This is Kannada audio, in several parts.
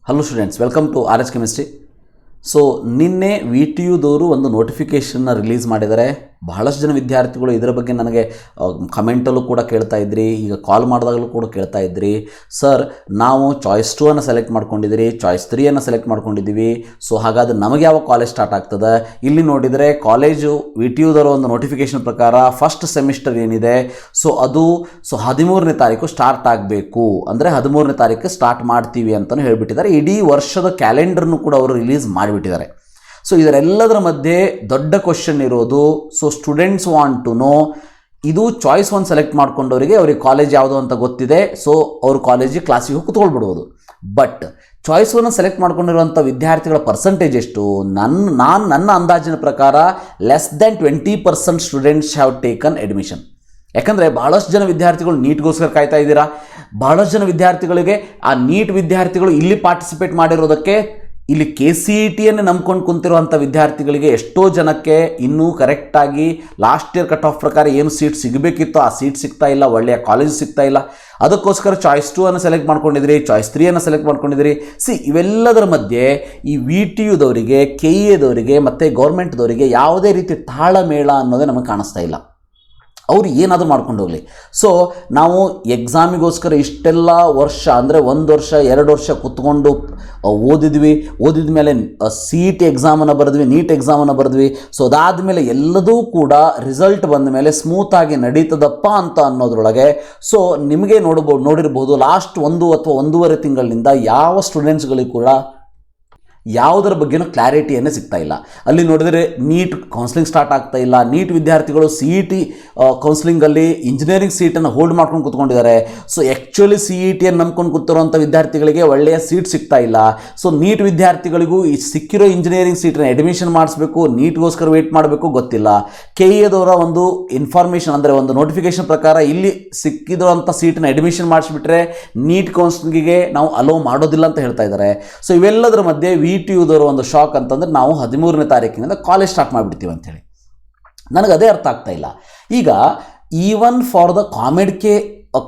Hello students, welcome to RHchemistry. So ನಿನ್ನೆ VTUದವರು ಒಂದು ನೋಟಿಫಿಕೇಷನ್ನ ರಿಲೀಸ್ ಮಾಡಿದ್ದಾರೆ. ಬಹಳಷ್ಟು ಜನ ವಿದ್ಯಾರ್ಥಿಗಳು ಇದರ ಬಗ್ಗೆ ನನಗೆ ಕಮೆಂಟಲ್ಲೂ ಕೂಡ ಕೇಳ್ತಾ ಇದ್ರಿ, ಈಗ ಕಾಲ್ ಮಾಡಿದಾಗಲೂ ಕೂಡ ಕೇಳ್ತಾ ಇದ್ರಿ, ಸರ್ ನಾವು ಚಾಯ್ಸ್ 2 ಅನ್ನು ಸೆಲೆಕ್ಟ್ ಮಾಡ್ಕೊಂಡಿದ್ದೀರಿ, ಚಾಯ್ಸ್ 3 ಅನ್ನು ಸೆಲೆಕ್ಟ್ ಮಾಡ್ಕೊಂಡಿದ್ದೀವಿ. ಸೊ ಹಾಗಾದ್ರೆ ನಮಗೆ ಯಾವ ಕಾಲೇಜ್ ಸ್ಟಾರ್ಟ್ ಆಗ್ತದೆ? ಇಲ್ಲಿ ನೋಡಿದರೆ ಕಾಲೇಜು VTUದವರ ಒಂದು ನೋಟಿಫಿಕೇಷನ್ ಪ್ರಕಾರ ಫಸ್ಟ್ ಸೆಮಿಸ್ಟರ್ ಏನಿದೆ ಅದು 13ನೇ ತಾರೀಕು ಸ್ಟಾರ್ಟ್ ಆಗಬೇಕು, ಅಂದರೆ 13ನೇ ತಾರೀಕು ಸ್ಟಾರ್ಟ್ ಮಾಡ್ತೀವಿ ಅಂತಲೂ ಹೇಳಿಬಿಟ್ಟಿದ್ದಾರೆ. ಇಡೀ ವರ್ಷದ ಕ್ಯಾಲೆಂಡರ್ನು ಕೂಡ ಅವರು ರಿಲೀಸ್ ಮಾಡಿಬಿಟ್ಟಿದ್ದಾರೆ. ಸೊ ಇದರೆಲ್ಲದರ ಮಧ್ಯೆ ದೊಡ್ಡ ಕ್ವಶನ್ ಇರೋದು, so students want to know, ಇದು ಚಾಯ್ಸ್ 1 ಸೆಲೆಕ್ಟ್ ಮಾಡ್ಕೊಂಡವರಿಗೆ ಅವ್ರಿಗೆ ಕಾಲೇಜ್ ಯಾವುದು ಅಂತ ಗೊತ್ತಿದೆ, ಸೊ ಅವ್ರ ಕಾಲೇಜಿಗೆ ಕ್ಲಾಸಿಗೆ ಹೋಗಿ ಕೂತ್ಕೊಳ್ಬಿಡ್ಬೋದು. ಬಟ್ ಚಾಯ್ಸ್ 1 ಸೆಲೆಕ್ಟ್ ಮಾಡ್ಕೊಂಡಿರುವಂಥ ವಿದ್ಯಾರ್ಥಿಗಳ ಪರ್ಸೆಂಟೇಜ್ ಎಷ್ಟು? ನನ್ನ ಅಂದಾಜಿನ ಪ್ರಕಾರ less than 20% students have taken admission. ಯಾಕಂದರೆ ಭಾಳಷ್ಟು ಜನ ವಿದ್ಯಾರ್ಥಿಗಳು ನೀಟ್ಗೋಸ್ಕರ ಕಾಯ್ತಾ ಇದ್ದೀರಾ. ಭಾಳಷ್ಟು ಜನ ವಿದ್ಯಾರ್ಥಿಗಳಿಗೆ ಆ ನೀಟ್ ವಿದ್ಯಾರ್ಥಿಗಳು ಇಲ್ಲಿ ಪಾರ್ಟಿಸಿಪೇಟ್ ಮಾಡಿರೋದಕ್ಕೆ ಇಲ್ಲಿ KCETಯನ್ನು ನಂಬ್ಕೊಂಡು ಕುಂತಿರುವಂಥ ವಿದ್ಯಾರ್ಥಿಗಳಿಗೆ ಎಷ್ಟೋ ಜನಕ್ಕೆ ಇನ್ನೂ ಕರೆಕ್ಟಾಗಿ ಲಾಸ್ಟ್ ಇಯರ್ ಕಟ್ ಆಫ್ ಪ್ರಕಾರ ಏನು ಸೀಟ್ ಸಿಗಬೇಕಿತ್ತು ಆ ಸೀಟ್ ಸಿಗ್ತಾ ಇಲ್ಲ, ಒಳ್ಳೆಯ ಕಾಲೇಜ್ ಸಿಗ್ತಾ ಇಲ್ಲ. ಅದಕ್ಕೋಸ್ಕರ ಚಾಯ್ಸ್ 2 ಅನ್ನು ಸೆಲೆಕ್ಟ್ ಮಾಡ್ಕೊಂಡಿದ್ರಿ, ಚಾಯ್ಸ್ 3 ಅನ್ನು ಸೆಲೆಕ್ಟ್ ಮಾಡ್ಕೊಂಡಿದ್ರಿ. ಇವೆಲ್ಲದರ ಮಧ್ಯೆ ಈ VTUದವರಿಗೆ, KEAದವರಿಗೆ ಮತ್ತು ಗೌರ್ಮೆಂಟ್ದವರಿಗೆ ಯಾವುದೇ ರೀತಿ ತಾಳಮೇಳ ಅನ್ನೋದೇ ನಮಗೆ ಕಾಣಿಸ್ತಾ ಇಲ್ಲ. ಅವರು ಏನಾದರೂ ಮಾಡ್ಕೊಂಡು ಹೋಗಲಿ. ಸೊ ನಾವು ಎಕ್ಸಾಮಿಗೋಸ್ಕರ ಇಷ್ಟೆಲ್ಲ ವರ್ಷ, ಅಂದರೆ 1 ವರ್ಷ 2 ವರ್ಷ ಕೂತ್ಕೊಂಡು ಓದಿದ ಮೇಲೆ CET ಎಕ್ಸಾಮನ್ನು ಬರೆದ್ವಿ, ನೀಟ್ ಎಕ್ಸಾಮನ್ನು ಬರೆದ್ವಿ. ಸೊ ಅದಾದಮೇಲೆ ಎಲ್ಲದೂ ಕೂಡ ರಿಸಲ್ಟ್ ಬಂದ ಮೇಲೆ ಸ್ಮೂತಾಗಿ ನಡೀತದಪ್ಪ ಅಂತ ಅನ್ನೋದ್ರೊಳಗೆ ಸೊ ನಿಮಗೆ ನೋಡಿರ್ಬೋದು ಲಾಸ್ಟ್ 1 ಅಥವಾ 1.5 ತಿಂಗಳಿನಿಂದ ಯಾವ ಸ್ಟೂಡೆಂಟ್ಸ್ಗಳಿಗೂ ಕೂಡ ಯಾವುದರ ಬಗ್ಗೆನೂ ಕ್ಲಾರಿಟಿಯನ್ನೇ ಸಿಗ್ತಾ ಇಲ್ಲ. ಅಲ್ಲಿ ನೋಡಿದರೆ ನೀಟ್ ಕೌನ್ಸಿಲಿಂಗ್ ಸ್ಟಾರ್ಟ್ ಆಗ್ತಾ ಇಲ್ಲ. ನೀಟ್ ವಿದ್ಯಾರ್ಥಿಗಳು CET ಕೌನ್ಸಿಲಿಂಗಲ್ಲಿ ಇಂಜಿನಿಯರಿಂಗ್ ಸೀಟನ್ನು ಹೋಲ್ಡ್ ಮಾಡ್ಕೊಂಡು ಕೂತ್ಕೊಂಡಿದ್ದಾರೆ. ಸೊ ಆ್ಯಕ್ಚುಲಿ CETಯನ್ನು ನಂಬ್ಕೊಂಡು ಕೂತಿರುವಂಥ ವಿದ್ಯಾರ್ಥಿಗಳಿಗೆ ಒಳ್ಳೆಯ ಸೀಟ್ ಸಿಗ್ತಾ ಇಲ್ಲ. ಸೊ ನೀಟ್ ವಿದ್ಯಾರ್ಥಿಗಳಿಗೂ ಈ ಸಿಕ್ಕಿರೋ ಇಂಜಿನಿಯರಿಂಗ್ ಸೀಟನ್ನು ಅಡ್ಮಿಷನ್ ಮಾಡಿಸ್ಬೇಕು, ನೀಟ್ಗೋಸ್ಕರ ವೇಟ್ ಮಾಡಬೇಕು, ಗೊತ್ತಿಲ್ಲ. KEAದವರ ಒಂದು ಇನ್ಫಾರ್ಮೇಷನ್, ಅಂದರೆ ಒಂದು ನೋಟಿಫಿಕೇಷನ್ ಪ್ರಕಾರ ಇಲ್ಲಿ ಸಿಕ್ಕಿರುವಂಥ ಸೀಟನ್ನು ಅಡ್ಮಿಷನ್ ಮಾಡಿಸ್ಬಿಟ್ರೆ ನೀಟ್ ಕೌನ್ಸಿಲಿಂಗಿಗೆ ನಾವು ಅಲೋ ಮಾಡೋದಿಲ್ಲ ಅಂತ ಹೇಳ್ತಾ ಇದ್ದಾರೆ. ಸೊ ಇವೆಲ್ಲದರ ಮಧ್ಯೆ VTUದವರು ಒಂದು ಶಾಕ್ ಅಂತಂದರೆ ನಾವು 13ನೇ ತಾರೀಕಿನಿಂದ ಕಾಲೇಜ್ ಸ್ಟಾರ್ಟ್ ಮಾಡಿಬಿಡ್ತೀವಿ ಅಂಥೇಳಿ. ನನಗೆ ಅದೇ ಅರ್ಥ ಆಗ್ತಾ ಇಲ್ಲ. ಈಗ even for the COMEDK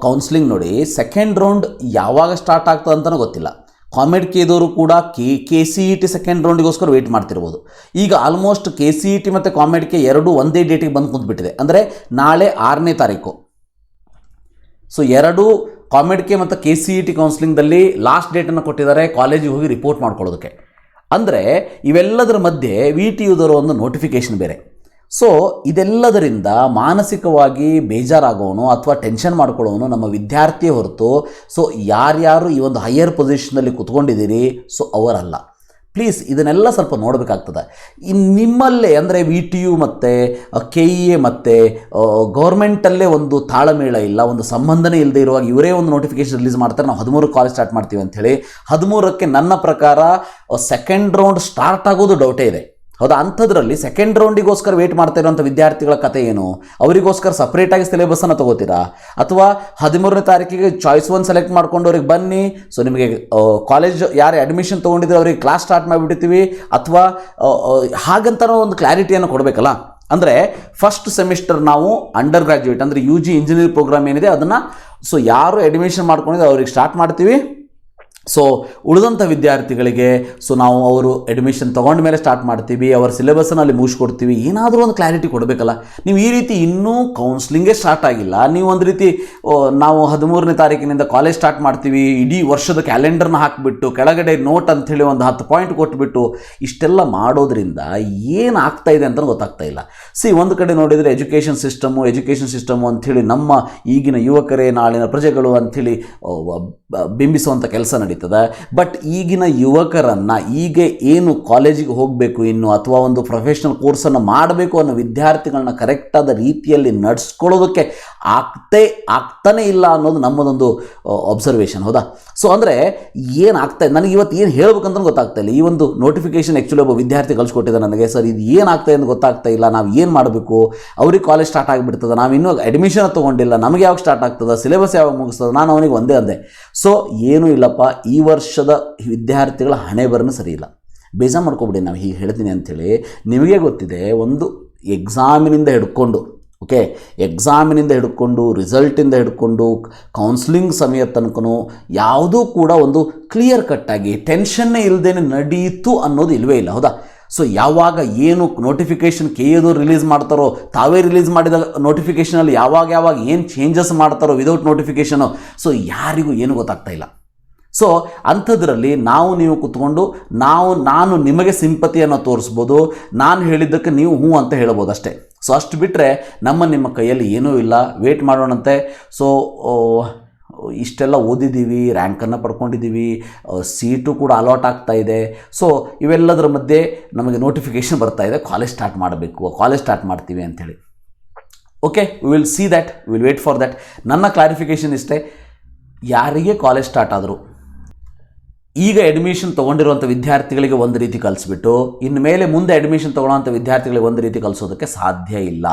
counselling ನೋಡಿ, ಸೆಕೆಂಡ್ ರೌಂಡ್ ಯಾವಾಗ ಸ್ಟಾರ್ಟ್ ಆಗ್ತದೆ ಅಂತಲೂ ಗೊತ್ತಿಲ್ಲ. ಕಾಮೆಡ್ಕೆದವರು ಕೂಡ KCET ಸೆಕೆಂಡ್ ರೌಂಡಿಗೋಸ್ಕರ ವೆಯ್ಟ್ ಮಾಡ್ತಿರ್ಬೋದು. ಈಗ ಆಲ್ಮೋಸ್ಟ್ KCET ಮತ್ತು ಕಾಮೆಡ್ಕೆ ಎರಡೂ ಒಂದೇ ಡೇಟಿಗೆ ಬಂದು ಕುಂತ್ಬಿಟ್ಟಿದೆ, ಅಂದರೆ ನಾಳೆ 6ನೇ ತಾರೀಕು. ಸೊ ಎರಡೂ ಕಾಮೆಡ್ಕೆ ಮತ್ತು KCET ಕೌನ್ಸಿಲಿಂಗ್ದಲ್ಲಿ ಲಾಸ್ಟ್ ಡೇಟನ್ನು ಕೊಟ್ಟಿದ್ದಾರೆ ಕಾಲೇಜಿಗೆ ಹೋಗಿ ರಿಪೋರ್ಟ್ ಮಾಡ್ಕೊಳ್ಳೋದಕ್ಕೆ. ಅಂದರೆ ಇವೆಲ್ಲದರ ಮಧ್ಯೆ VTUದವರು ಒಂದು ನೋಟಿಫಿಕೇಷನ್ ಬೇರೆ. ಸೊ ಇದೆಲ್ಲದರಿಂದ ಮಾನಸಿಕವಾಗಿ ಬೇಜಾರಾಗೋನು ಅಥವಾ ಟೆನ್ಷನ್ ಮಾಡ್ಕೊಳ್ಳೋನು ನಮ್ಮ ವಿದ್ಯಾರ್ಥಿಯೇ ಹೊರತು ಸೊ ಯಾರ್ಯಾರು ಈ ಒಂದು ಹೈಯರ್ ಪೊಸಿಷನಲ್ಲಿ ಕೂತ್ಕೊಂಡಿದ್ದೀರಿ ಸೊ ಅವರಲ್ಲ. ಪ್ಲೀಸ್ ಇದನ್ನೆಲ್ಲ ಸ್ವಲ್ಪ ನೋಡಬೇಕಾಗ್ತದೆ. ನಿಮ್ಮಲ್ಲೇ ಅಂದರೆ VTU ಮತ್ತು KEA ಮತ್ತು ಗೌರ್ಮೆಂಟಲ್ಲೇ ಒಂದು ತಾಳಮೇಳ ಇಲ್ಲ, ಒಂದು ಸಂಬಂಧನೇ ಇಲ್ಲದೆ ಇರುವಾಗ ಇವರೇ ಒಂದು ನೋಟಿಫಿಕೇಷನ್ ರಿಲೀಸ್ ಮಾಡ್ತಾರೆ, ನಾವು 13 ಕಾಲೇಜ್ ಸ್ಟಾರ್ಟ್ ಮಾಡ್ತೀವಿ ಅಂಥೇಳಿ. 13ಕ್ಕೆ ನನ್ನ ಪ್ರಕಾರ ಸೆಕೆಂಡ್ ರೌಂಡ್ ಸ್ಟಾರ್ಟ್ ಆಗೋದು ಡೌಟೇ ಇದೆ. ಹೌದಾ? ಅಂಥದ್ರಲ್ಲಿ ಸೆಕೆಂಡ್ ರೌಂಡಿಗೋಸ್ಕರ ವೇಟ್ ಮಾಡ್ತಾ ಇರೋಂಥ ವಿದ್ಯಾರ್ಥಿಗಳ ಕತೆ ಏನು? ಅವರಿಗೋಸ್ಕರ ಸಪ್ರೇಟಾಗಿ ಸಿಲೆಬಸ್ಸನ್ನು ತೊಗೋತೀರಾ, ಅಥವಾ 13ನೇ ತಾರೀಕಿಗೆ ಚಾಯ್ಸ್ 1 ಸೆಲೆಕ್ಟ್ ಮಾಡ್ಕೊಂಡವ್ರಿಗೆ ಬನ್ನಿ, ಸೊ ನಿಮಗೆ ಕಾಲೇಜ್ ಯಾರು ಅಡ್ಮಿಷನ್ ತೊಗೊಂಡಿದ್ರೆ ಅವರಿಗೆ ಕ್ಲಾಸ್ ಸ್ಟಾರ್ಟ್ ಮಾಡಿಬಿಡ್ತೀವಿ, ಅಥವಾ ಹಾಗಂತ ಒಂದು ಕ್ಲಾರಿಟಿಯನ್ನು ಕೊಡಬೇಕಲ್ಲ. ಅಂದರೆ ಫಸ್ಟ್ ಸೆಮಿಸ್ಟರ್ ನಾವು ಅಂಡರ್ ಗ್ರ್ಯಾಜುಯೇಟ್ ಅಂದರೆ UG ಇಂಜಿನಿಯರಿಂಗ್ ಪ್ರೋಗ್ರಾಮ್ ಏನಿದೆ ಅದನ್ನು ಸೊ ಯಾರು ಅಡ್ಮಿಷನ್ ಮಾಡ್ಕೊಂಡಿದ್ರೆ ಅವ್ರಿಗೆ ಸ್ಟಾರ್ಟ್ ಮಾಡ್ತೀವಿ. ಸೊ ಉಳಿದಂಥ ವಿದ್ಯಾರ್ಥಿಗಳಿಗೆ ಸೊ ನಾವು ಅವರು ಅಡ್ಮಿಷನ್ ತೊಗೊಂಡ ಮೇಲೆ ಸ್ಟಾರ್ಟ್ ಮಾಡ್ತೀವಿ, ಅವರ ಸಿಲೆಬಸ್ಸನ್ನು ಅಲ್ಲಿ ಮುಗಿಸ್ಕೊಡ್ತೀವಿ. ಏನಾದರೂ ಒಂದು ಕ್ಲಾರಿಟಿ ಕೊಡಬೇಕಲ್ಲ. ನೀವು ಈ ರೀತಿ ಇನ್ನೂ ಕೌನ್ಸ್ಲಿಂಗೇ ಸ್ಟಾರ್ಟ್ ಆಗಿಲ್ಲ, ನೀವು ಒಂದು ರೀತಿ ನಾವು 13ನೇ ತಾರೀಕಿನಿಂದ ಕಾಲೇಜ್ ಸ್ಟಾರ್ಟ್ ಮಾಡ್ತೀವಿ, ಇಡೀ ವರ್ಷದ ಕ್ಯಾಲೆಂಡರ್ನ ಹಾಕಿಬಿಟ್ಟು ಕೆಳಗಡೆ ನೋಟ್ ಅಂಥೇಳಿ ಒಂದು 10 ಪಾಯಿಂಟ್ ಕೊಟ್ಬಿಟ್ಟು ಇಷ್ಟೆಲ್ಲ ಮಾಡೋದ್ರಿಂದ ಏನಾಗ್ತಾ ಇದೆ ಅಂತ ಗೊತ್ತಾಗ್ತಾ ಇಲ್ಲ. ಒಂದು ಕಡೆ ನೋಡಿದರೆ ಎಜುಕೇಷನ್ ಸಿಸ್ಟಮು ಅಂಥೇಳಿ ನಮ್ಮ ಈಗಿನ ಯುವಕರೇ ನಾಳಿನ ಪ್ರಜೆಗಳು ಅಂಥೇಳಿ ಬಿಂಬಿಸುವಂಥ ಕೆಲಸ ನಡೀತದೆ. ಬಟ್ ಈಗಿನ ಯುವಕರನ್ನು ಈಗ ಏನು ಕಾಲೇಜಿಗೆ ಹೋಗಬೇಕು ಇನ್ನು ಅಥವಾ ಒಂದು ಪ್ರೊಫೆಷ್ನಲ್ ಕೋರ್ಸನ್ನು ಮಾಡಬೇಕು ಅನ್ನೋ ವಿದ್ಯಾರ್ಥಿಗಳನ್ನ ಕರೆಕ್ಟಾದ ರೀತಿಯಲ್ಲಿ ನಡೆಸ್ಕೊಳ್ಳೋದಕ್ಕೆ ಆಗ್ತಾನೇ ಇಲ್ಲ ಅನ್ನೋದು ನಮ್ಮದೊಂದು ಅಬ್ಸರ್ವೇಷನ್. ಹೌದಾ? ಸೊ ಅಂದರೆ ಏನಾಗ್ತಾಯಿದೆ ನನಗೆ ಇವತ್ತು ಏನು ಹೇಳ್ಬೇಕಂತ ಗೊತ್ತಾಗ್ತಾ ಇಲ್ಲ. ಈ ಒಂದು ನೋಟಿಫಿಕೇಷನ್ ಆ್ಯಕ್ಚುಲಿ ಒಬ್ಬ ವಿದ್ಯಾರ್ಥಿ ಕಳಿಸ್ಕೊಟ್ಟಿದ್ದೆ ನನಗೆ, ಸರ್ ಇದು ಏನಾಗ್ತಾಯಿದೆ ಅಂತ ಗೊತ್ತಾಗ್ತಾ ಇಲ್ಲ, ನಾವು ಏನು ಮಾಡಬೇಕು, ಅವ್ರಿಗೆ ಕಾಲೇಜ್ ಸ್ಟಾರ್ಟ್ ಆಗಿಬಿಡ್ತದೆ, ನಾವು ಇನ್ನೂ ಅಡ್ಮಿಷನ್ ತೊಗೊಂಡಿಲ್ಲ, ನಮಗೆ ಯಾವಾಗ ಸ್ಟಾರ್ಟ್ ಆಗ್ತದೆ, ಸಿಲೆಬಸ್ ಯಾವಾಗ ಮುಗಿಸ್ತದೆ. ನಾನು ಅವನಿಗೆ ಒಂದೇ ಅಂದೆ, ಸೊ ಏನೂ ಇಲ್ಲಪ್ಪ, ಈ ವರ್ಷದ ವಿದ್ಯಾರ್ಥಿಗಳ ಹಣೆ ಬರನು ಸರಿ ಇಲ್ಲ, ಬೇಜಾರು ಮಾಡ್ಕೊಬಿಡಿ. ನಾವು ಹೀಗೆ ಹೇಳ್ತೀನಿ ಅಂಥೇಳಿ ನಿಮಗೆ ಗೊತ್ತಿದೆ, ಒಂದು ಎಕ್ಸಾಮಿನಿಂದ ಹಿಡ್ಕೊಂಡು ಓಕೆ, ಎಕ್ಸಾಮಿನಿಂದ ಹಿಡ್ಕೊಂಡು ರಿಸಲ್ಟಿಂದ ಹಿಡ್ಕೊಂಡು ಕೌನ್ಸ್ಲಿಂಗ್ ಸಮಯ ತನಕನೂ ಯಾವುದೂ ಕೂಡ ಒಂದು ಕ್ಲಿಯರ್ ಕಟ್ಟಾಗಿ ಟೆನ್ಷನ್ನೇ ಇಲ್ಲದೇನೆ ನಡೀತು ಅನ್ನೋದು ಇಲ್ಲವೇ ಇಲ್ಲ. ಹೌದಾ? ಸೊ ಯಾವಾಗ ಏನು ನೋಟಿಫಿಕೇಷನ್ ಕೆ ಎದವ್ರು ರಿಲೀಸ್ ಮಾಡ್ತಾರೋ, ತಾವೇ ರಿಲೀಸ್ ಮಾಡಿದ ನೋಟಿಫಿಕೇಷನಲ್ಲಿ ಯಾವಾಗ ಏನು ಚೇಂಜಸ್ ಮಾಡ್ತಾರೋ ವಿದೌಟ್ ನೋಟಿಫಿಕೇಷನು, ಸೊ ಯಾರಿಗೂ ಏನು ಗೊತ್ತಾಗ್ತಾ ಇಲ್ಲ. ಸೊ ಅಂಥದ್ರಲ್ಲಿ ನೀವು ಕೂತ್ಕೊಂಡು ನಾನು ನಿಮಗೆ ಸಿಂಪತಿಯನ್ನು ತೋರಿಸ್ಬೋದು, ನಾನು ಹೇಳಿದ್ದಕ್ಕೆ ನೀವು ಹ್ಞೂ ಅಂತ ಹೇಳ್ಬೋದು ಅಷ್ಟೇ. ಸೊ ಅಷ್ಟು ಬಿಟ್ಟರೆ ನಿಮ್ಮ ಕೈಯಲ್ಲಿ ಏನೂ ಇಲ್ಲ. ವೇಟ್ ಮಾಡೋಣಂತೆ. ಸೊ ಇಷ್ಟೆಲ್ಲ ಓದಿದ್ದೀವಿ, ರ್ಯಾಂಕನ್ನು ಪಡ್ಕೊಂಡಿದ್ದೀವಿ, ಸೀಟು ಕೂಡ ಅಲಾಟ್ ಆಗ್ತಾ ಇದೆ. ಸೊ ಇವೆಲ್ಲದರ ಮಧ್ಯೆ ನಮಗೆ ನೋಟಿಫಿಕೇಷನ್ ಬರ್ತಾ ಇದೆ, ಕಾಲೇಜ್ ಸ್ಟಾರ್ಟ್ ಮಾಡಬೇಕು, ಕಾಲೇಜ್ ಸ್ಟಾರ್ಟ್ ಮಾಡ್ತೀವಿ ಅಂಥೇಳಿ. Okay, we will see that, will wait for that. ನನ್ನ ಕ್ಲಾರಿಫಿಕೇಷನ್ ಇಷ್ಟೇ, ಯಾರಿಗೆ ಕಾಲೇಜ್ ಸ್ಟಾರ್ಟ್ ಆದರೂ ಈಗ ಅಡ್ಮಿಷನ್ ತೊಗೊಂಡಿರುವಂಥ ವಿದ್ಯಾರ್ಥಿಗಳಿಗೆ ಒಂದು ರೀತಿ ಕಲಿಸ್ಬಿಟ್ಟು ಇನ್ಮೇಲೆ ಮುಂದೆ ಅಡ್ಮಿಷನ್ ತೊಗೊಳ್ಳೋಂಥ ವಿದ್ಯಾರ್ಥಿಗಳಿಗೆ ಒಂದು ರೀತಿ ಕಲಿಸೋದಕ್ಕೆ ಸಾಧ್ಯ ಇಲ್ಲ.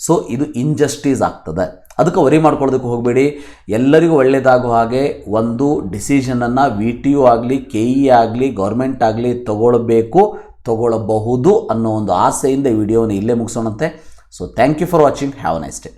ಸೊ ಇದು ಇಂಜಸ್ಟಿಸ್ ಆಗ್ತದೆ. ಅದಕ್ಕೆ ವರಿ ಮಾಡ್ಕೊಳ್ಳೋದಕ್ಕೆ ಹೋಗಬೇಡಿ. ಎಲ್ಲರಿಗೂ ಒಳ್ಳೆಯದಾಗೋ ಹಾಗೆ ಒಂದು ಡಿಸಿಷನನ್ನು VTU ಆಗಲಿ, KE ಆಗಲಿ, ಗೌರ್ಮೆಂಟ್ ಆಗಲಿ ತಗೊಳ್ಳಬಹುದು ಅನ್ನೋ ಒಂದು ಆಸೆಯಿಂದ ವಿಡಿಯೋನ ಇಲ್ಲೇ ಮುಗಿಸೋಣಂತೆ. So thank you for watching. Have a nice day.